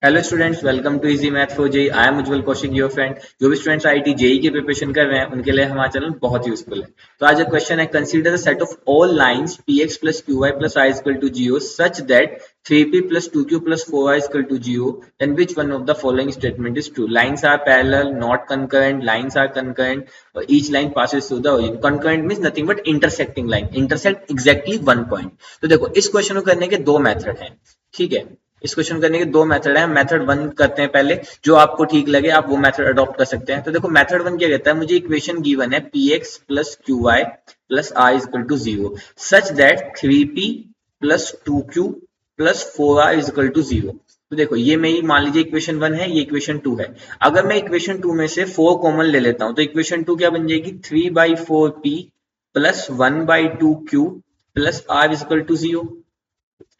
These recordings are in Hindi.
Hello students, welcome to easy math for JEE. I am Ujjwal Kaushik, your friend. जो भी स्टूडेंट्स आईआईटी जेई की प्रिपरेशन कर रहे हैं उनके लिए हमारा चैनल बहुत यूजफुल है। तो आज एक क्वेश्चन है, consider the set of all lines p x plus q y plus i equal to zero such that 3p plus 2q plus 4i equal to zero, then which one of the following statement is true. Lines are parallel, not concurrent, lines are concurrent, और each line passes through the origin. Concurrent means nothing but intersecting line, intersect exactly one point. तो देखो, इस क्वेश्चन को करने के दो मेथड हैं। ठीक है, इस क्वेश्चन करने के दो मेथड है। मेथड वन करते हैं पहले, जो आपको ठीक लगे आप वो मेथड अडॉप्ट कर सकते हैं। तो देखो, मेथड वन क्या कहता है, मुझे इक्वेशन गिवन है p x plus q y plus r equal to zero such that 3p plus 2q plus 4r equal to zero. तो देखो, ये मेरी मान लीजिए इक्वेशन वन है, ये इक्वेशन टू है। अगर मैं इक्वेशन टू में से 4 कॉमन ले लेता हूं तो इक्वेशन टू क्या बन जाएगी, 3/4p plus 1/2q plus r equal to zero.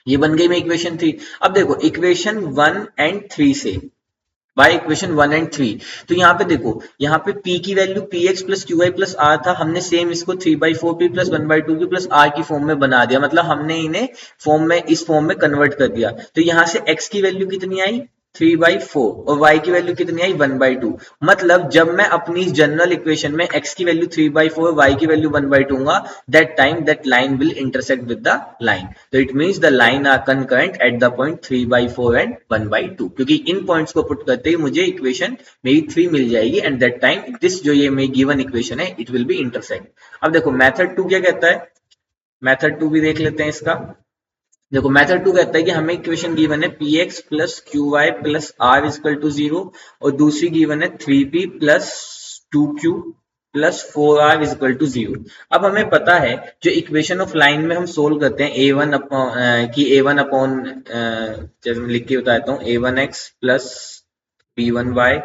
ये बन गई मेरी इक्वेशन थ्री। अब देखो, इक्वेशन वन एंड थ्री से by equation one and three, तो यहाँ पे देखो, यहाँ पे p की value p x plus q y plus r था, हमने सेम इसको 3/4p plus 1/2q plus r की फॉर्म में बना दिया। मतलब हमने इन्हें फॉर्म में, इस फॉर्म में कन्वर्ट कर दिया। तो यहाँ से x की वैल्यू कितनी आई, 3/4, और y की वैल्यू कितनी आई, 1/2। मतलब जब मैं अपनी जनरल इक्वेशन में x की वैल्यू 3/4, y की वैल्यू 1/2 होगा, that time that line will intersect with the line. तो it means the line are concurrent at the point 3/4 and 1/2, क्योंकि इन पॉइंट्स को पुट करते ही मुझे इक्वेशन मेरी 3 मिल जाएगी एंड दैट टाइम दिस जो ये मेरी गिवन इक्वेशन है इट विल बी इंटरसेक्ट। अब देखो, मेथड टू क्या कहता है, मेथड टू भी देख लेते हैं इसका। देखो, मेथड टू कहता है कि हमें इक्वेशन गिवन है p x plus q y plus r equal to zero, और दूसरी गिवन है 3p plus 2q plus 4r equal to zero. अब हमें पता है, जो इक्वेशन ऑफ लाइन में हम सोल्व करते हैं ए वन अपॉन की ए वन अपॉन, जैसे मैं लिख के बताता हूँ, a1x plus b1y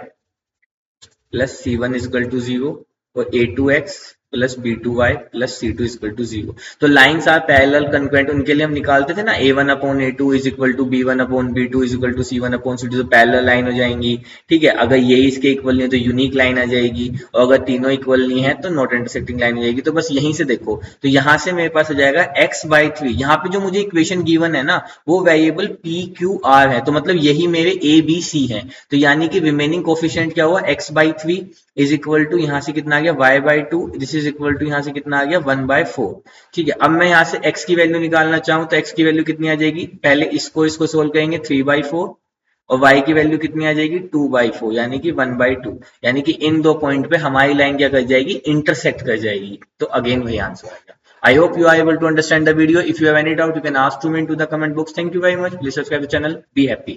plus c1 equal to zero, और a2x plus b2y plus c2 equal to zero. तो लाइंस आर पैरेलल कंकरेंट, उनके लिए हम निकालते थे ना, a1 upon a2 is equal to b1 upon b2 is equal to c1 upon c2। तो पैरेलल लाइन हो जाएंगी। ठीक है, अगर ये इसके इक्वल नहीं है तो यूनिक लाइन आ जाएगी, और अगर तीनों इक्वल नहीं है तो नॉट इंटरसेक्टिंग लाइन हो जाएगी। तो बस यहीं से देखो, तो यहाँ से मेरे पास आ जाएगा x/3। यहाँ पे जो मुझे इक्वेशन गिवन है ना, वो वेरिएबल p q r है, तो मतलब यही मेरे a b c है। तो यानी कि रिमेनिंग कोफिशिएंट क्या हुआ, x/3 इज इक्वल टू यहाँ से कितना आ गया, y/2, this is equal to यहाँ से कितना आ गया, 1/4। ठीक है, अब मैं यहाँ से x की वैल्यू निकालना चाहूँ तो x की वैल्यू कितनी आ जाएगी, पहले इसको सोल्व करेंगे, 3/4, और y की वैल्यू कितनी आ जाएगी, 2/4, यानी कि 1/2। यानी कि इन दो पॉइंट पे हमारी लाइन क्या कर जाएगी, इंटरसेक्ट कर जाएगी। तो अगेन वही आंसर आएगा। I hope you are able to understand the video. If you have any doubt, you can ask to me into the comment box. Thank you very much. Please subscribe the channel. Be happy.